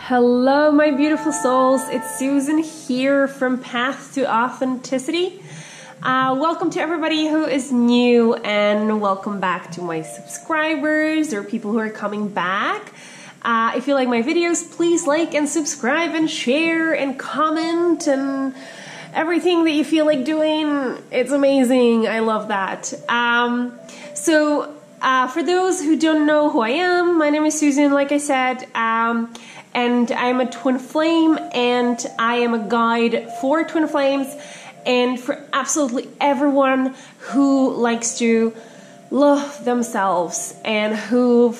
Hello, my beautiful souls. It's Susan here from Path to Authenticity. Welcome to everybody who is new, and welcome back to my subscribers or people who are coming back. If you like my videos, please like and subscribe and share and comment and everything that you feel like doing. It's amazing. I love that. For those who don't know who I am, my name is Susan, like I said, and I'm a twin flame, and I am a guide for twin flames and for absolutely everyone who likes to love themselves and who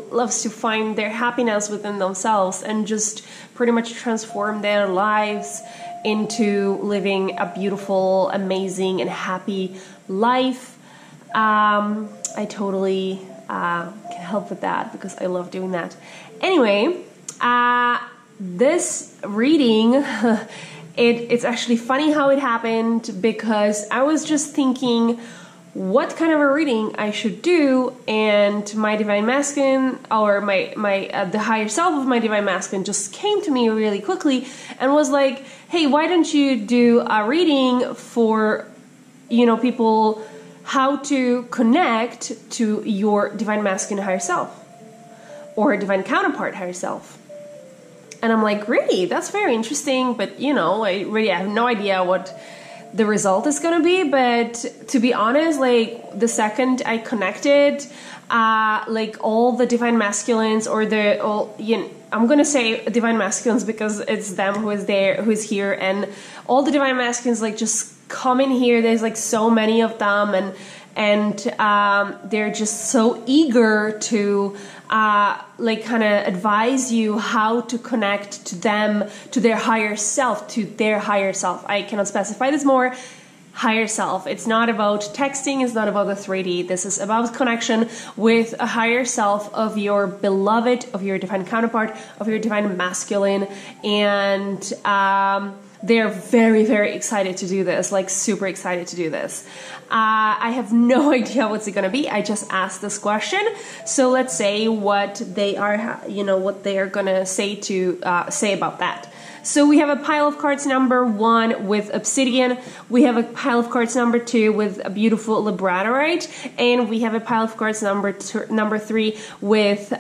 loves to find their happiness within themselves and just pretty much transform their lives into living a beautiful, amazing, and happy life. I totally can help with that because I love doing that. Anyway, this reading, it's actually funny how it happened because I was just thinking what kind of a reading I should do, and my divine masculine, or the higher self of my divine masculine, just came to me really quickly and was like, hey, why don't you do a reading for, people, how to connect to your divine masculine higher self or divine counterpart higher self. And I'm like, really? That's very interesting, but I really have no idea what the result is going to be. But to be honest, like the second I connected, all the divine masculines, or I'm going to say divine masculines because it's them who is here, and all the divine masculines just come in here. There's so many of them, and they're just so eager to kind of advise you how to connect to them, to their higher self, I cannot specify this more. Higher self. It's not about texting. It's not about the 3D. This is about connection with a higher self of your beloved, of your divine counterpart, of your divine masculine. And they're very, very excited to do this, super excited to do this. I have no idea what's it going to be. I just asked this question. So let's say what they are, what they are going to say about that. So we have a pile of cards number 1 with obsidian. We have a pile of cards number 2 with a beautiful labradorite, and we have a pile of cards number 3 with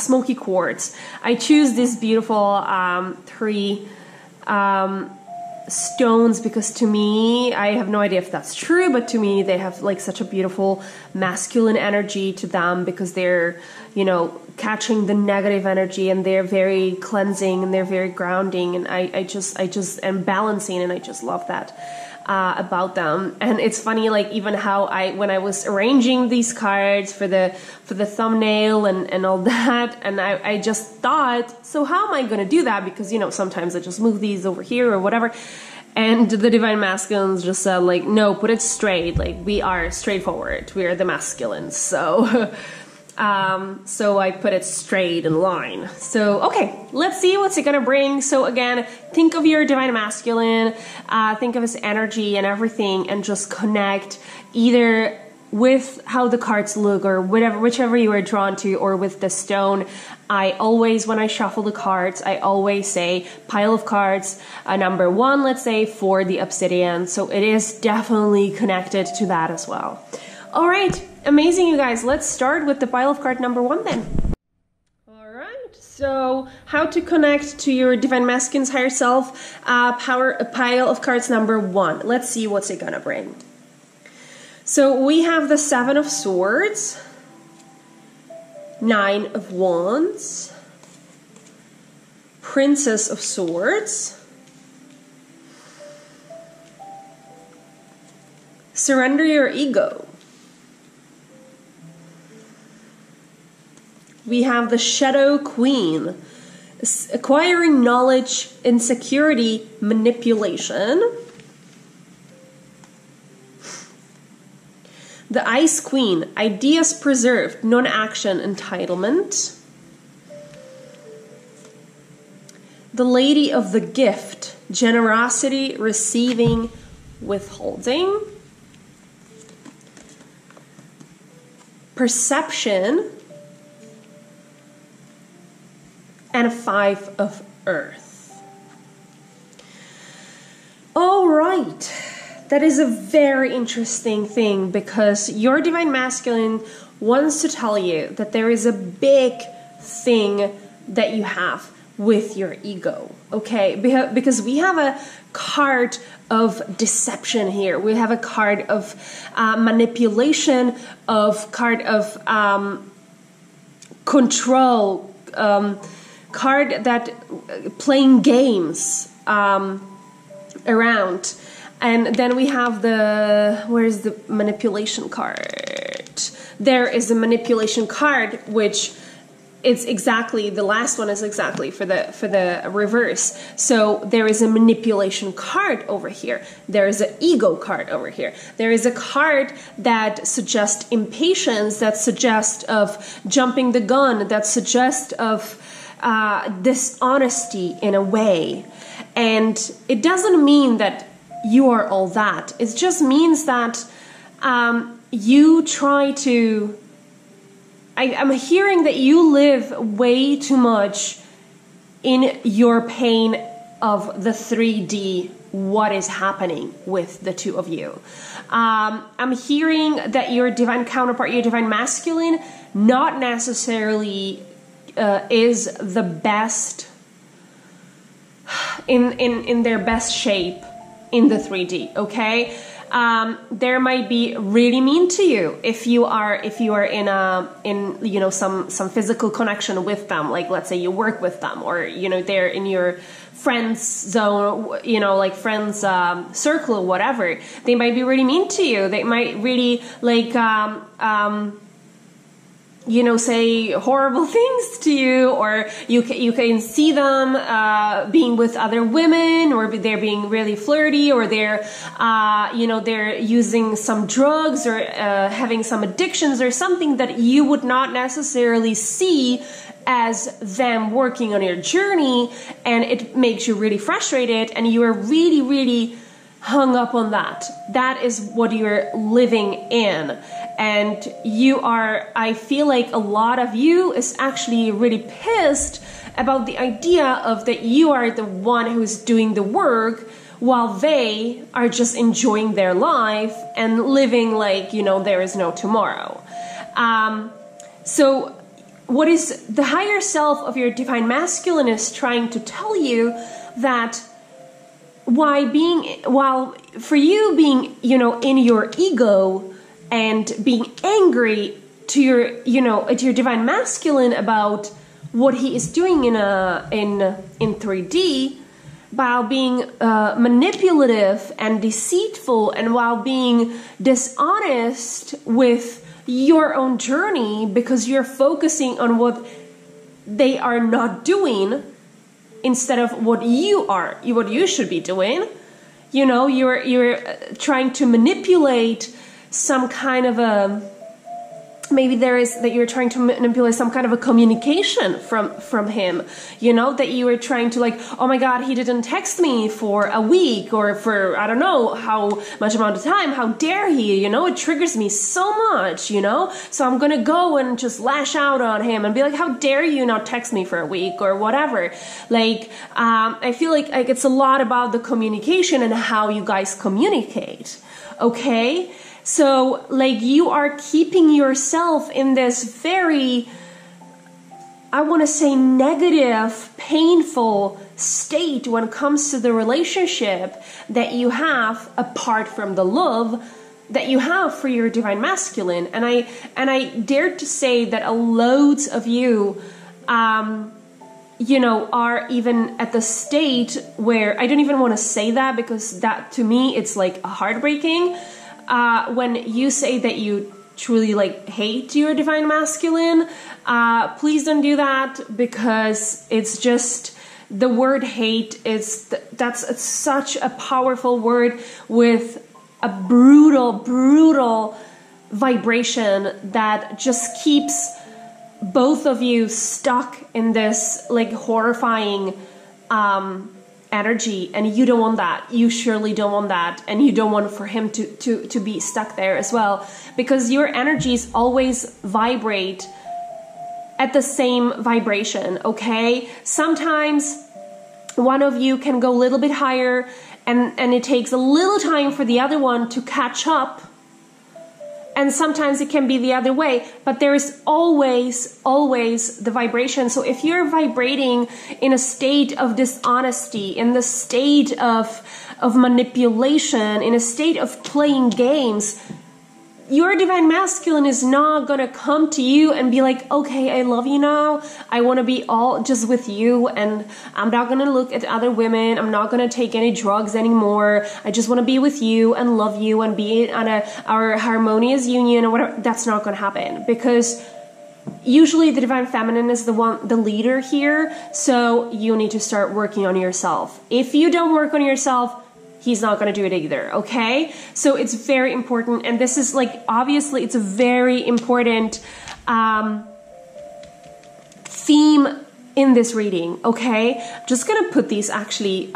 smoky quartz. I choose these beautiful 3 stones because to me, I have no idea if that's true, but to me they have such a beautiful masculine energy to them because they're catching the negative energy, and they're very cleansing, and they're very grounding, and I just am balancing, and I just love that about them. And it's funny, even how when I was arranging these cards for the thumbnail and all that, and I just thought, so how am I going to do that? Because sometimes I just move these over here or whatever, and the divine masculines just said no, put it straight. We are straightforward. We are the masculines. So so I put it straight in line. So, okay, let's see what's it gonna bring. So again, think of your divine masculine, think of his energy and everything, and just connect either with how the cards look, or whichever you are drawn to, or with the stone. I always, when I shuffle the cards, I always say pile of cards, number 1, let's say, for the obsidian. So it is definitely connected to that as well. All right, amazing, you guys. Let's start with the pile of card number 1 then. All right, so how to connect to your divine masculine's higher self, a pile of cards number 1. Let's see what's it gonna bring. So we have the 7 of Swords, 9 of Wands, Princess of Swords, Surrender your ego. We have the Shadow Queen, acquiring knowledge, insecurity, manipulation. The Ice Queen, ideas preserved, non-action, entitlement. The Lady of the Gift, generosity, receiving, withholding. Perception, and a 5 of earth. All right. That is a very interesting thing, because your divine masculine wants to tell you that there is a big thing that you have with your ego, okay? Because we have a card of deception here. We have a card of manipulation, card of control, card that playing games around. And then we have where's the manipulation card? There is a manipulation card, which it's exactly, the last one is exactly for the reverse. So there is a manipulation card over here. There is an ego card over here. There is a card that suggests impatience, that suggests of jumping the gun, that suggests of dishonesty in a way. And it doesn't mean that you are all that. It just means that you try to... I'm hearing that you live way too much in your pain of the 3D, what is happening with the two of you. I'm hearing that your divine counterpart, your divine masculine, not necessarily is the best, in their best shape in the 3D, okay? There might be really mean to you if you are in you know, some physical connection with them, like let's say you work with them, or you know, they're in your friends zone, you know, like friends circle or whatever. They might be really mean to you. They might really like you know, say horrible things to you, or you can see them being with other women, or they're being really flirty, or they're you know, they're using some drugs, or having some addictions or something that you would not necessarily see as them working on your journey, and it makes you really frustrated, and you are really hung up on that. That is what you're living in. And you are, I feel like a lot of you is actually really pissed about the idea of that you are the one who's doing the work, while they are just enjoying their life and living like, you know, there is no tomorrow. So what is the higher self of your divine masculine is trying to tell you that while for you being, you know, in your ego and being angry to your, you know, at your divine masculine about what he is doing in 3D, while being manipulative and deceitful, and while being dishonest with your own journey, because you're focusing on what they are not doing instead of what you should be doing. You know, you're trying to manipulate some kind of a, maybe there is that you're trying to manipulate some kind of a communication from him, you know, that you are trying to like, oh my God, he didn't text me for a week, or for I don't know how much amount of time, how dare he, you know, it triggers me so much, you know, so I'm gonna go and just lash out on him and be like, how dare you not text me for a week, or whatever. Like I feel like it's a lot about the communication and how you guys communicate, okay? So, like, you are keeping yourself in this very, I want to say, negative, painful state when it comes to the relationship that you have apart from the love that you have for your divine masculine. And I dare to say that loads of you, you know, are even at the state where, I don't even want to say that, because that to me, it's like heartbreaking. When you say that you truly like hate your divine masculine, please don't do that, because it's just, the word hate is, that's such a powerful word with a brutal vibration that just keeps both of you stuck in this like horrifying energy, and you don't want that. You surely don't want that, and you don't want for him to be stuck there as well, because your energies always vibrate at the same vibration, okay? Sometimes one of you can go a little bit higher and it takes a little time for the other one to catch up. And sometimes it can be the other way, but there is always the vibration. So if you're vibrating in a state of dishonesty, in the state of manipulation, in a state of playing games, your divine masculine is not going to come to you and be like, okay, I love you now. I want to be all just with you, and I'm not going to look at other women. I'm not going to take any drugs anymore. I just want to be with you and love you and be on our harmonious union or whatever. That's not going to happen, because usually the divine feminine is the leader here. So you need to start working on yourself. If you don't work on yourself, he's not going to do it either, okay? So it's very important, and this is like, obviously, it's a very important theme in this reading, okay? I'm just going to put these actually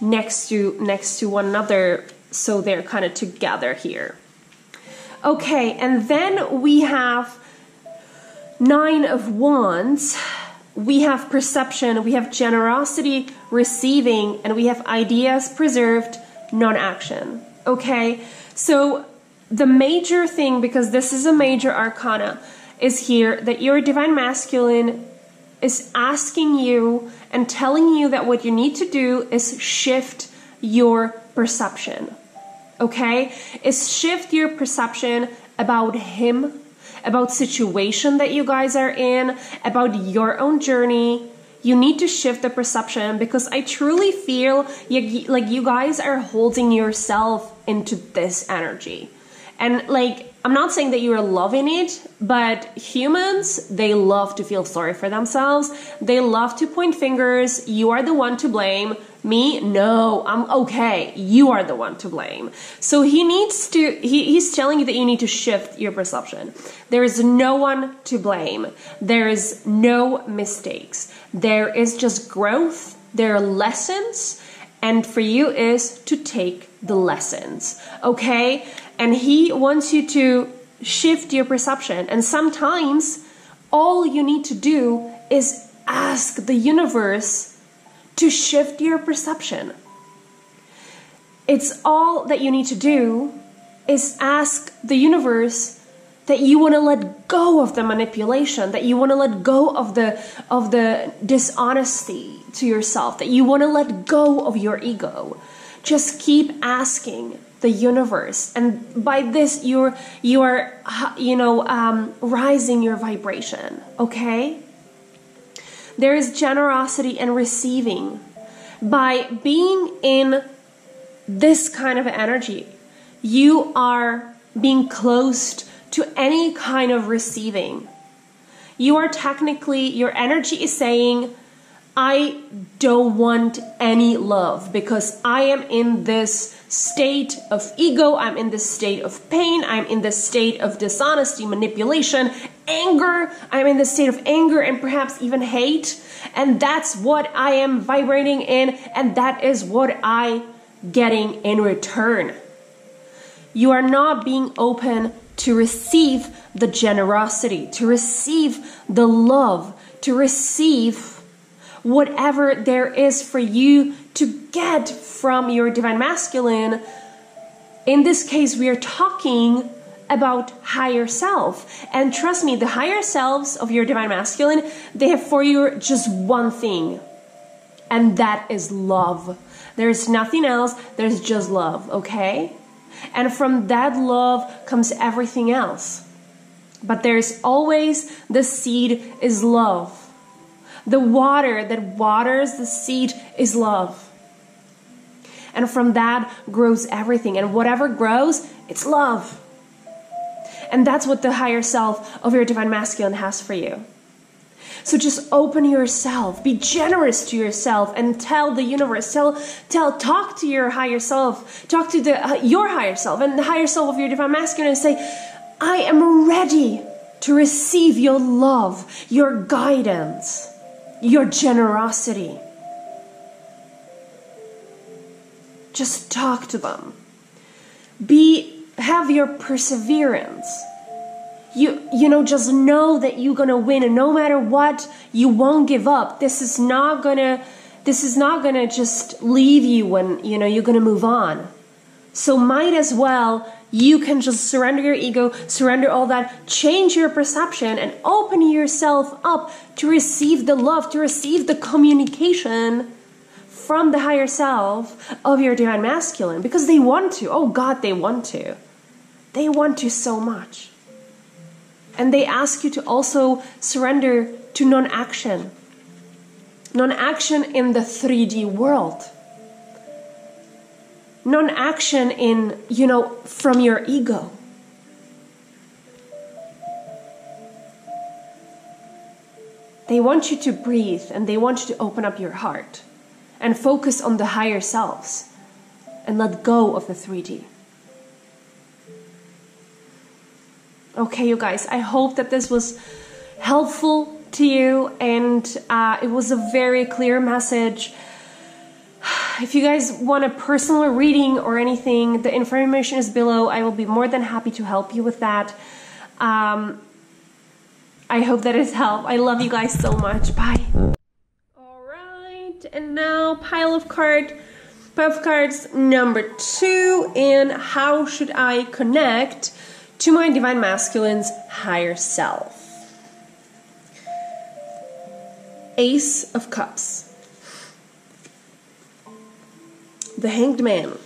next to one another, so they're kind of together here. Okay, and then we have 9 of Wands. We have perception, we have generosity, receiving, and we have ideas preserved, non-action. Okay, so the major thing, because this is a major arcana, is here that your divine masculine is asking you and telling you that what you need to do is shift your perception. Okay, is shift your perception about him, about situation that you guys are in, about your own journey. You need to shift the perception, because I truly feel like you guys are holding yourself into this energy. And like, I'm not saying that you are loving it, but humans, they love to feel sorry for themselves. They love to point fingers. You are the one to blame. Me? No, I'm okay. You are the one to blame. So he's telling you that you need to shift your perception. There is no one to blame. There is no mistakes. There is just growth. There are lessons. And for you is to take the lessons. Okay? And he wants you to shift your perception. And sometimes all you need to do is ask the universe to shift your perception. It's all that you need to do is ask the universe that you want to let go of the manipulation, that you want to let go of the dishonesty to yourself, that you want to let go of your ego. Just keep asking the universe, and by this you are rising your vibration. Okay. There is generosity and receiving. By being in this kind of energy, you are being close to any kind of receiving. You are technically, your energy is saying, I don't want any love because I am in this state of ego, I'm in this state of pain, I'm in this state of dishonesty, manipulation, anger, I'm in this state of anger and perhaps even hate, and that's what I am vibrating in, and that is what I'm getting in return. You are not being open to receive the generosity, to receive the love, to receive whatever there is for you to get from your divine masculine. In this case, we are talking about higher self. And trust me, the higher selves of your divine masculine, they have for you just one thing, and that is love. There's nothing else, there's just love, okay? And from that love comes everything else. But there's always the seed is love. The water that waters the seed is love. And from that grows everything. And whatever grows, it's love. And that's what the higher self of your divine masculine has for you. So just open yourself, be generous to yourself, and tell the universe, talk to your higher self, talk to your higher self and the higher self of your divine masculine, and say, I am ready to receive your love, your guidance, your generosity. Just talk to them. Have your perseverance. just know that you're gonna win, and no matter what, you won't give up. This is not gonna just leave you when you're gonna move on. So might as well, you can just surrender your ego, surrender all that, change your perception, and open yourself up to receive the love, to receive the communication from the higher self of your divine masculine, because they want to. Oh God, they want to. They want to so much. And they ask you to also surrender to non-action. Non-action in the 3D world. Non-action in, from your ego. They want you to breathe, and they want you to open up your heart and focus on the higher selves and let go of the 3D. Okay, you guys, I hope that this was helpful to you, and it was a very clear message. If you guys want a personal reading or anything, the information is below. I will be more than happy to help you with that. I hope that has helped. I love you guys so much. Bye. All right, and now pile of cards number 2, and how should I connect to my divine masculine's higher self? Ace of Cups. The Hanged Man.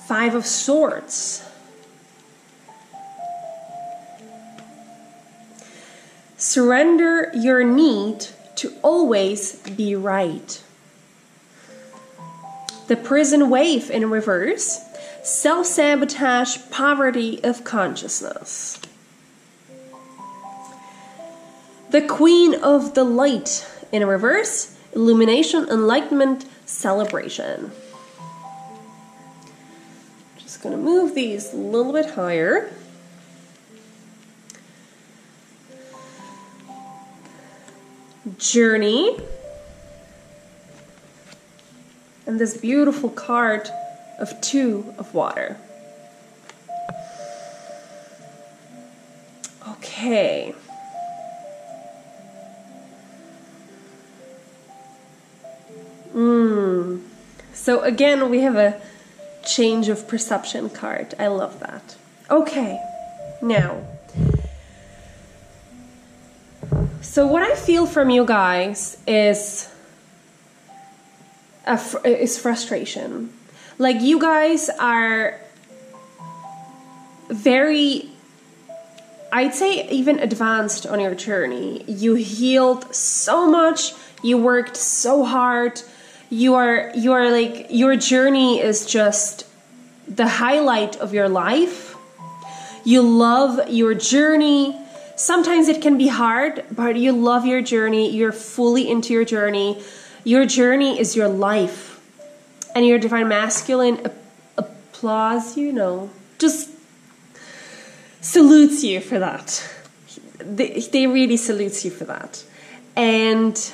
5 of Swords. Surrender your need to always be right. The Prison Wave in reverse. Self-sabotage, poverty of consciousness. The Queen of the Light in reverse. Illumination, enlightenment, celebration. Just going to move these a little bit higher. Journey. And this beautiful card of 2 of water. Okay. So again, we have a change of perception card. I love that. Okay, now. So what I feel from you guys is frustration. Like, you guys are very, I'd say, even advanced on your journey. You healed so much. You worked so hard. You are like, your journey is just the highlight of your life. You love your journey. Sometimes it can be hard, but you love your journey. You're fully into your journey. Your journey is your life. And your divine masculine applauds you, just salutes you for that. They really salute you for that. And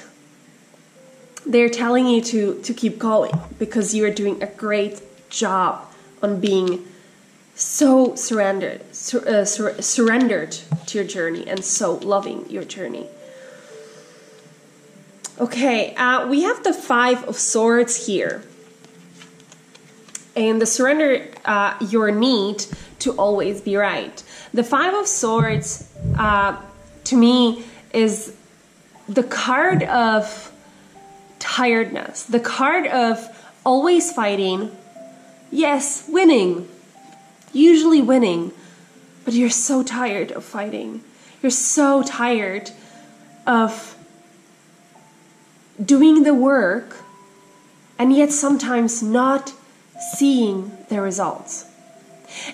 they're telling you to keep going, because you are doing a great job on being so surrendered to your journey and so loving your journey. Okay, we have the 5 of Swords here. And the surrender your need to always be right. The 5 of Swords, to me, is the card of tiredness. The card of always fighting. Yes, winning. Usually winning. But you're so tired of fighting. You're so tired of doing the work, and yet sometimes not seeing the results.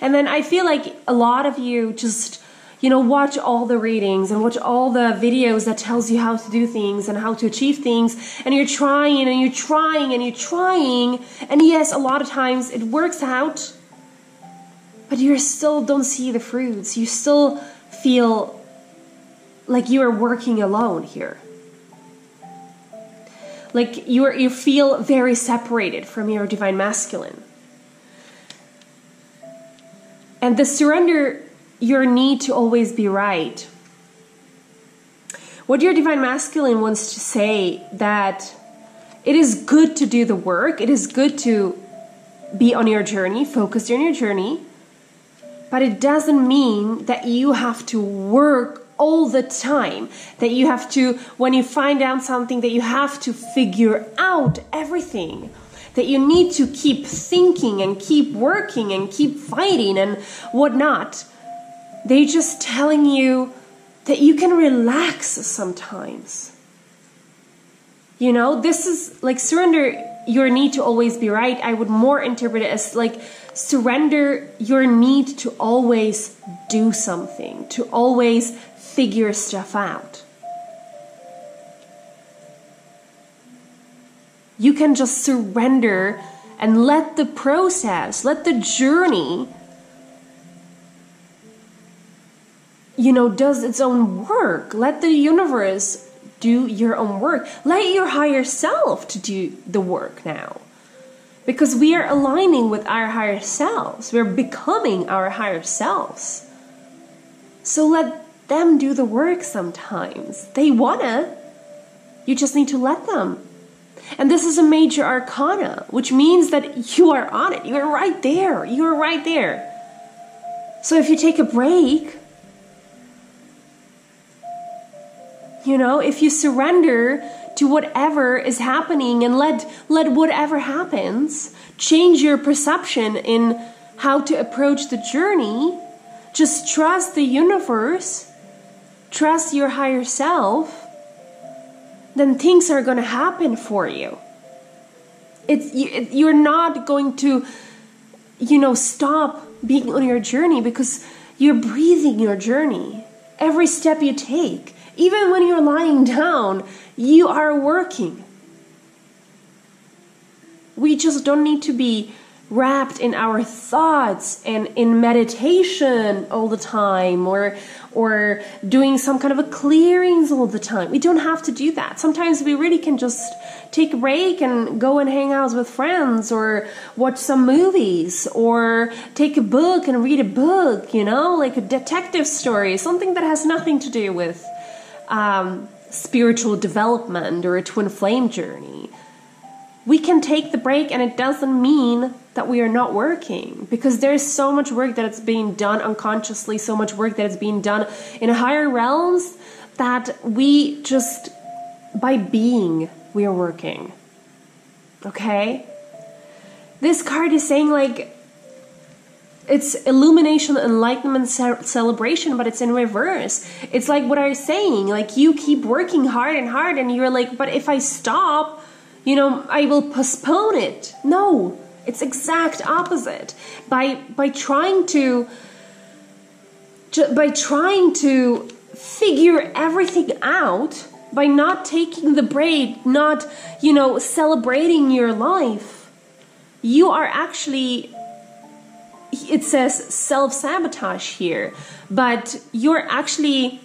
And then I feel like a lot of you just, watch all the readings and watch all the videos that tells you how to do things and how to achieve things, and you're trying and you're trying and you're trying, and yes, a lot of times it works out, but you still don't see the fruits. You still feel like you are working alone here. Like you feel very separated from your divine masculine. And the surrender your need to always be right. What your divine masculine wants to say that it is good to do the work. It is good to be on your journey, focused on your journey. But it doesn't mean that you have to work all the time. That you have to, when you find out something, that you have to figure out everything. That you need to keep thinking and keep working and keep fighting and whatnot. They're just telling you that you can relax sometimes. You know, this is like surrender your need to always be right. I would more interpret it as like surrender your need to always do something, to always figure stuff out. You can just surrender and let the process, let the journey, you know, does its own work. Let the universe do your own work. Let your higher self to do the work now. Because we are aligning with our higher selves. We're becoming our higher selves. So let them do the work sometimes. They wanna. You just need to let them. And this is a major arcana, which means that you are on it. You're right there. You're right there. So if you take a break, you know, if you surrender to whatever is happening and let whatever happens change your perception in how to approach the journey, just trust the universe, trust your higher self, then things are going to happen for you. You're not going to, you know, stop being on your journey because you're breathing your journey. Every step you take, even when you're lying down, you are working. We just don't need to be wrapped in our thoughts and in meditation all the time or doing some kind of a clearings all the time. We don't have to do that. Sometimes we really can just take a break and go and hang out with friends or watch some movies or take a book and read a book, you know, like a detective story, something that has nothing to do with spiritual development or a twin flame journey. We can take the break, and it doesn't mean that we are not working, because there's so much work that is being done unconsciously, so much work that is being done in higher realms that we just, by being, we are working. Okay? This card is saying like, it's illumination, enlightenment, celebration, but it's in reverse. It's like what I was saying, like you keep working hard and hard and you're like, but if I stop, you know, I will postpone it. No, it's exact opposite. By trying to figure everything out, by not taking the break, not, you know, celebrating your life, you are actually, it says self-sabotage here, but you're actually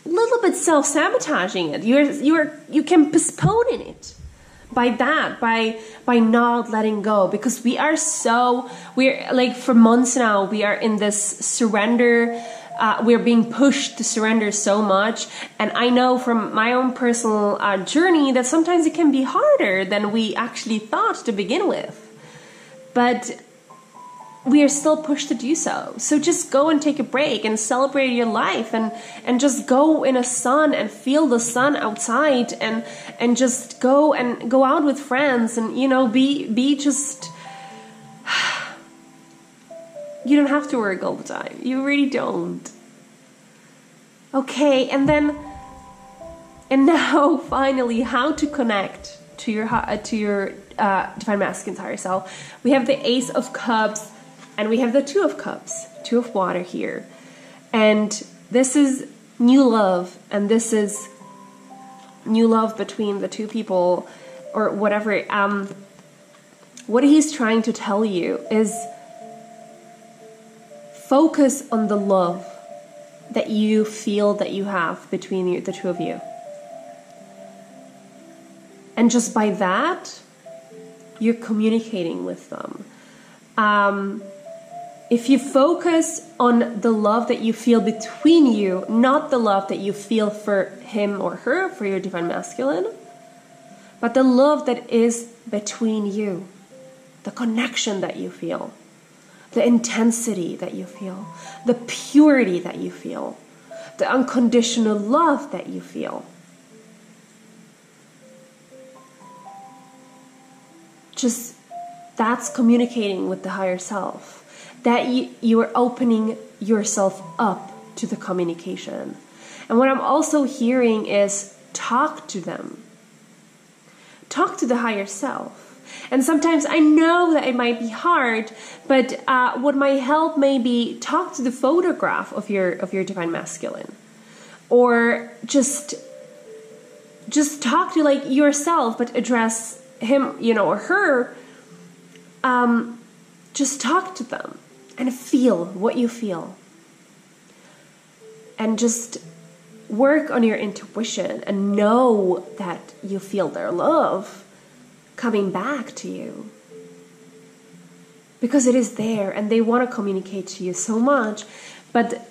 a little bit self-sabotaging it. You can postpone it by that, by not letting go, because we're like for months now, we are in this surrender. We're being pushed to surrender so much. And I know from my own personal journey that sometimes it can be harder than we actually thought to begin with. But we are still pushed to do so. So just go and take a break and celebrate your life and just go in a sun and feel the sun outside and just go out with friends and, you know, be just, you don't have to work all the time. You really don't. Okay, and now finally, how to connect to your divine masculine's higher self. We have the Ace of Cups. And we have the Two of Cups, Two of Water here. And this is new love. And this is new love between the two people or whatever. What he's trying to tell you is focus on the love that you feel that you have between the two of you. And just by that, you're communicating with them. if you focus on the love that you feel between you, not the love that you feel for him or her, for your divine masculine, but the love that is between you, the connection that you feel, the intensity that you feel, the purity that you feel, the unconditional love that you feel. Just that's communicating with the higher self. That you are opening yourself up to the communication. And what I'm also hearing is talk to them. Talk to the higher self. And sometimes I know that it might be hard, but what might help maybe talk to the photograph of your divine masculine. Or just talk to like yourself, but address him, or her. Just talk to them and feel what you feel. And just work on your intuition and know that you feel their love coming back to you. Because it is there and they want to communicate to you so much. But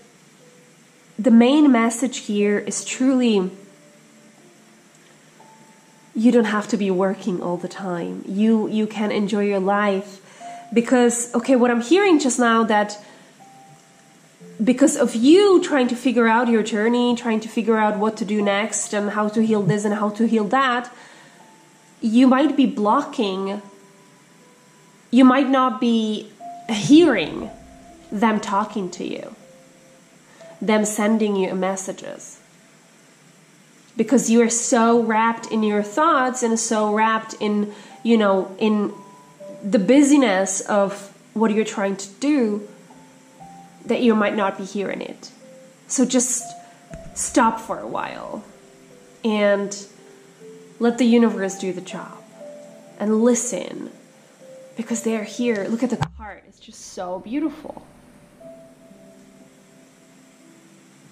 the main message here is truly, you don't have to be working all the time. You can enjoy your life. Because, okay, what I'm hearing just now, that because of you trying to figure out your journey, trying to figure out what to do next and how to heal this and how to heal that, you might be blocking, you might not be hearing them talking to you, them sending you messages. Because you are so wrapped in your thoughts and so wrapped in, in the busyness of what you're trying to do, that you might not be hearing it. So just stop for a while and let the universe do the job and listen, because they are here. Look at the card. It's just so beautiful.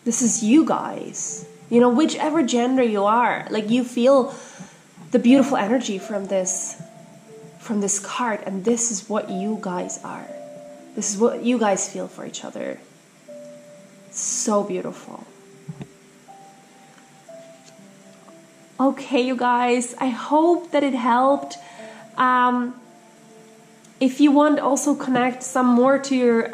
This is you guys. Whichever gender you are, like you feel the beautiful energy from this card, and this is what you guys are. This is what you guys feel for each other. It's so beautiful. Okay, you guys, I hope that it helped. If you want to also connect some more to your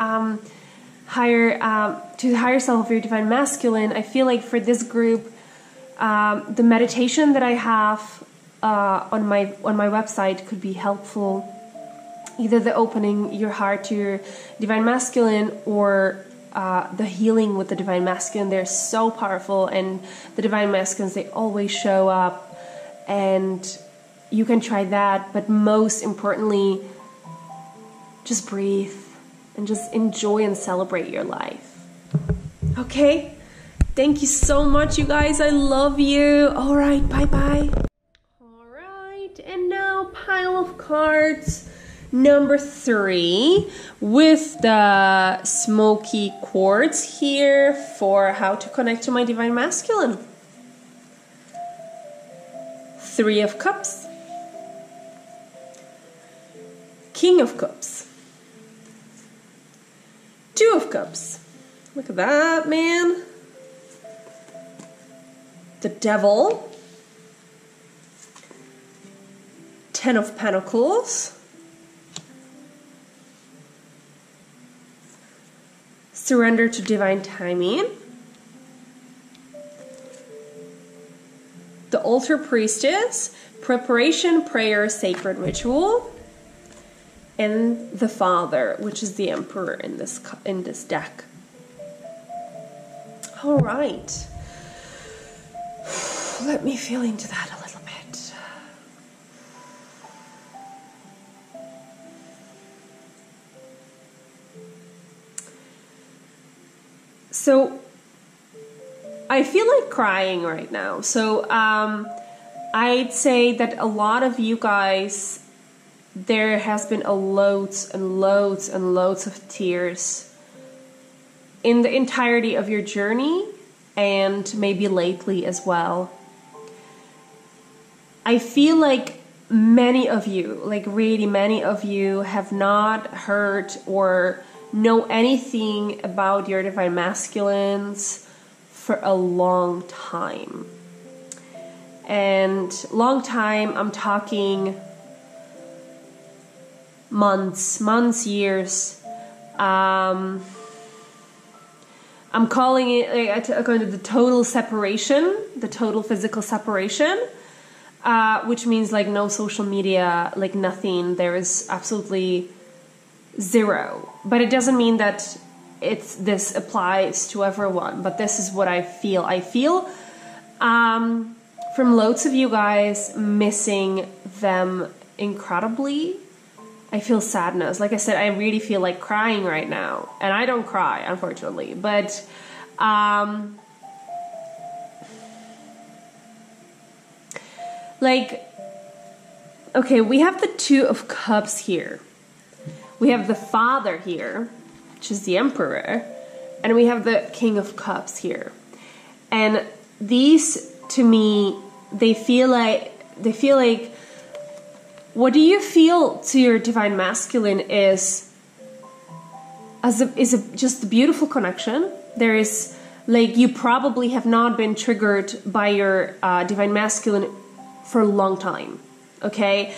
the higher self of your divine masculine, I feel like for this group, the meditation that I have on my website could be helpful. Either the opening your heart to your divine masculine or the healing with the divine masculine. They're so powerful, and the divine masculines, they always show up, and you can try that. But most importantly, just breathe and just enjoy and celebrate your life. Okay? Thank you so much, you guys. I love you. All right, bye-bye. All right, and now pile of cards number 3 with the smoky quartz here for how to connect to my divine masculine. 3 of Cups, King of Cups, 2 of Cups. Look at that, man. The Devil, 10 of Pentacles, Surrender to divine timing, the Altar Priestess, Preparation, Prayer, Sacred Ritual, and the Father, which is the Emperor in this deck. All right. Let me feel into that a little bit. So I feel like crying right now. So I'd say that a lot of you guys, there has been loads and loads and loads of tears in the entirety of your journey, and maybe lately as well. I feel like many of you, like really many of you, have not heard or know anything about your divine masculines for a long time. And long time, I'm talking months, years. I'm calling it the total separation, the total physical separation, which means like no social media, like nothing. There is absolutely zero. But it doesn't mean that this applies to everyone. But this is what I feel. I feel from loads of you guys missing them incredibly. I feel sadness. Like I said, I really feel like crying right now. And I don't cry, unfortunately. But okay, we have the Two of Cups here. We have the Father here, which is the Emperor. And we have the King of Cups here. And these, to me, they feel like what do you feel to your divine masculine is just a beautiful connection. There is, like, you probably have not been triggered by your divine masculine for a long time, okay?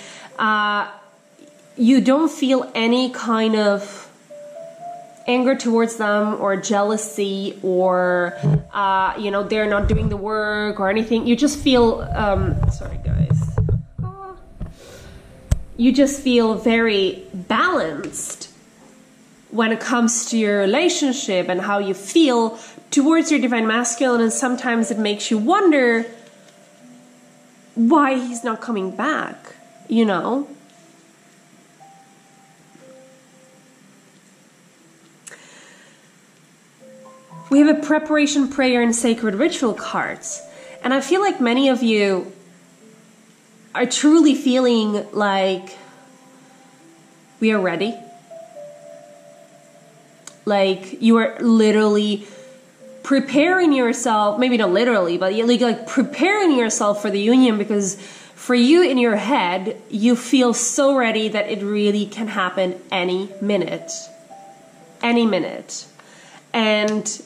You don't feel any kind of anger towards them or jealousy or, they're not doing the work or anything. You just feel, sorry guys. You just feel very balanced when it comes to your relationship and how you feel towards your divine masculine. And sometimes it makes you wonder why he's not coming back, you know? We have a preparation, prayer, and sacred ritual cards. And I feel like many of you are truly feeling like we are ready. Like you are literally preparing yourself, maybe not literally, but like preparing yourself for the union, because for you in your head, you feel so ready that it really can happen any minute. Any minute. And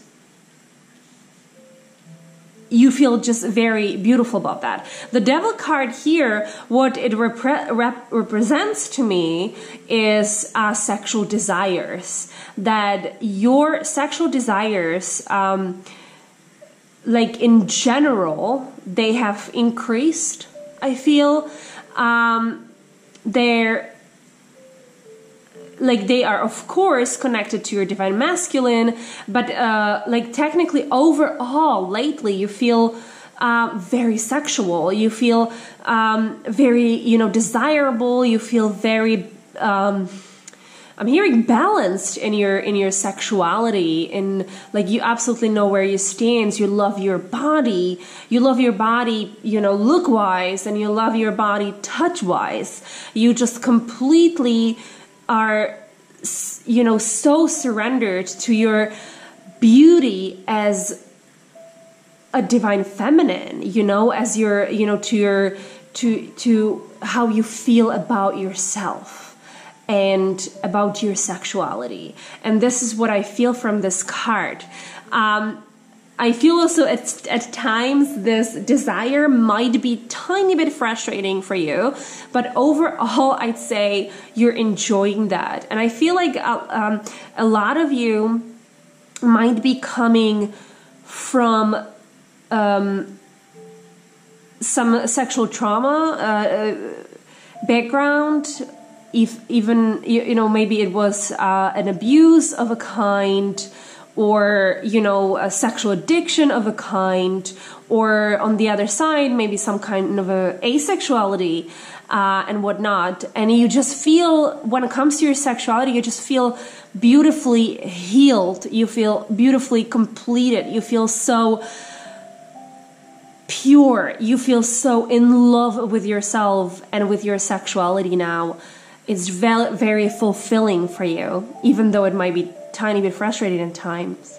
you feel just very beautiful about that. The Devil card here, what it represents to me is sexual desires. That your sexual desires, like in general, they have increased. I feel they are of course connected to your divine masculine, but like technically overall lately you feel very sexual, you feel very desirable, you feel very I'm hearing balanced in your sexuality, in like you absolutely know where you stand, you love your body look wise, and you love your body touch wise. You just completely are so surrendered to your beauty as a divine feminine, as your to how you feel about yourself and about your sexuality. And this is what I feel from this card. I feel also at times this desire might be tiny bit frustrating for you, but overall I'd say you're enjoying that. And I feel like a lot of you might be coming from some sexual trauma background, even maybe it was an abuse of a kind, or a sexual addiction of a kind, or on the other side maybe some kind of a asexuality and whatnot. And you just feel, when it comes to your sexuality, you just feel beautifully healed, you feel beautifully completed, you feel so pure, you feel so in love with yourself and with your sexuality now. It's very, very fulfilling for you, even though it might be tiny bit frustrating at times.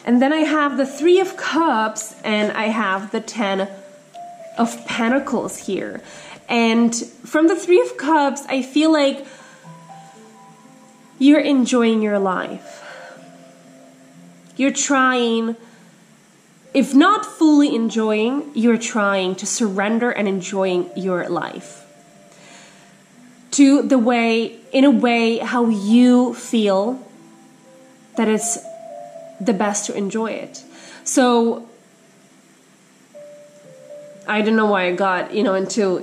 And then I have the Three of Cups and I have the Ten of Pentacles here. And from the Three of Cups, I feel like you're enjoying your life. You're trying, if not fully enjoying, you're trying to surrender and enjoying your life to the way, in a way, how you feel that it's the best to enjoy it. So I don't know why I got, into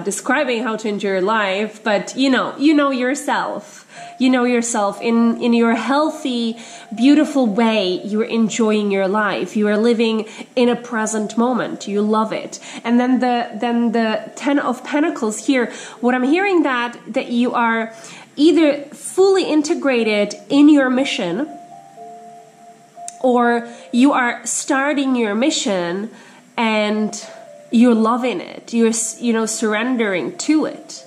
describing how to enjoy your life, but you know yourself. You know yourself in your healthy, beautiful way. You're enjoying your life. You are living in a present moment. You love it. And then the 10 of Pentacles here. What I'm hearing that you are either fully integrated in your mission, or you are starting your mission and you're loving it. You're surrendering to it,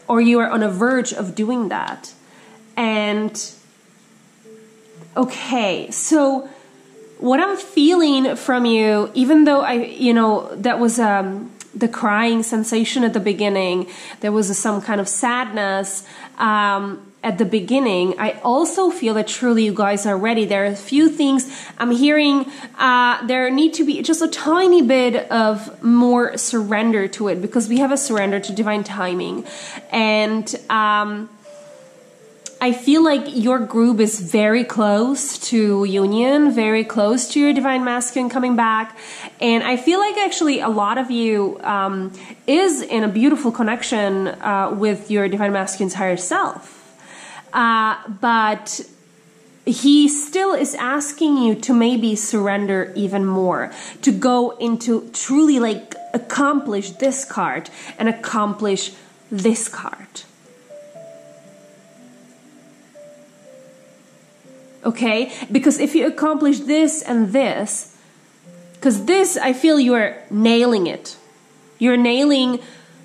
or you are on a verge of doing that. And okay, so what I'm feeling from you, even though that was the crying sensation at the beginning, there was some kind of sadness at the beginning, I also feel that truly you guys are ready. There are a few things I'm hearing. There need to be just a tiny bit of more surrender to it, because we have a surrender to divine timing. And I feel like your group is very close to union, very close to your divine masculine coming back. And I feel like actually a lot of you is in a beautiful connection with your divine masculine's higher self. But he still is asking you to maybe surrender even more, to go into truly like accomplish this card and accomplish this card. Okay, because if you accomplish this and this, because this, I feel you are nailing it. You're nailing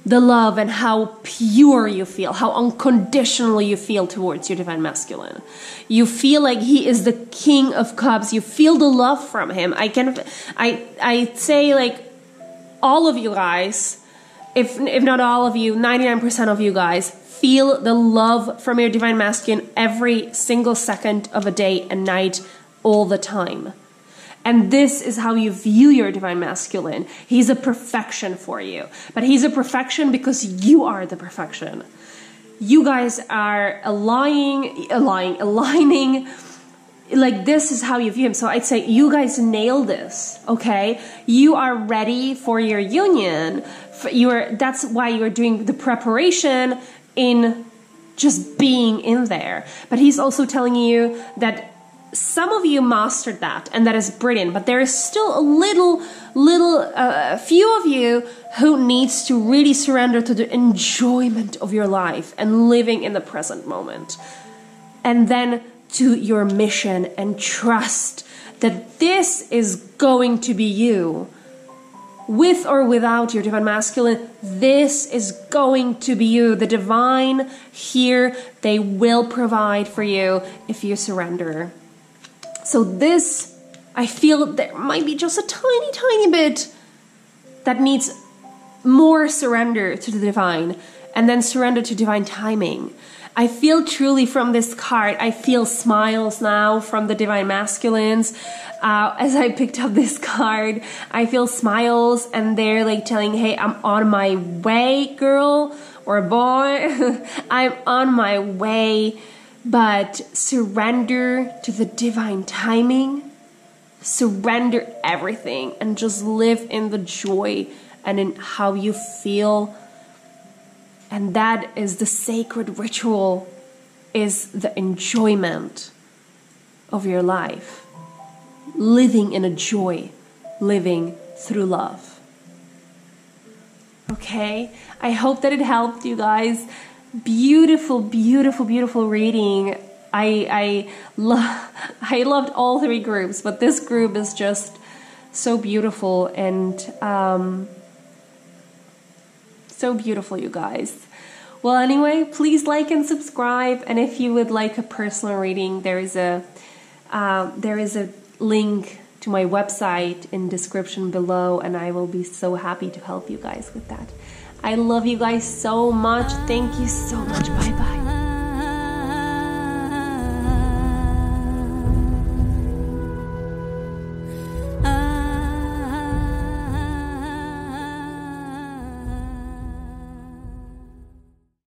the love and how pure you feel, how unconditional you feel towards your divine masculine. You feel like he is the King of Cups. You feel the love from him. I say like all of you guys, if not all of you, 99% of you guys, feel the love from your divine masculine every single second of a day and night, all the time. And this is how you view your divine masculine. He's a perfection for you. But he's a perfection because you are the perfection. You guys are aligning. Like this is how you view him. So I'd say you guys nail this, okay? You are ready for your union. That's why you're doing the preparation in just being in there. But he's also telling you that some of you mastered that, and that is brilliant, but there is still a few of you who needs to really surrender to the enjoyment of your life and living in the present moment. And then to your mission, and trust that this is going to be you. With or without your divine masculine, this is going to be you. The divine here, they will provide for you if you surrender. So this, I feel there might be just a tiny bit that needs more surrender to the divine, and then surrender to divine timing. I feel truly from this card, I feel smiles now from the divine masculines. As I picked up this card, I feel smiles, and they're like telling, hey, I'm on my way, girl or boy. I'm on my way. But surrender to the divine timing. Surrender everything and just live in the joy and in how you feel. And that is the sacred ritual, is the enjoyment of your life. Living in a joy, living through love. Okay, I hope that it helped you guys. Beautiful, beautiful, beautiful reading. I loved all three groups, but this group is just so beautiful and so beautiful, you guys. Well, anyway, please like and subscribe, and if you would like a personal reading, there is a link to my website in description below, and I will be so happy to help you guys with that. I love you guys so much. Thank you so much. Bye bye.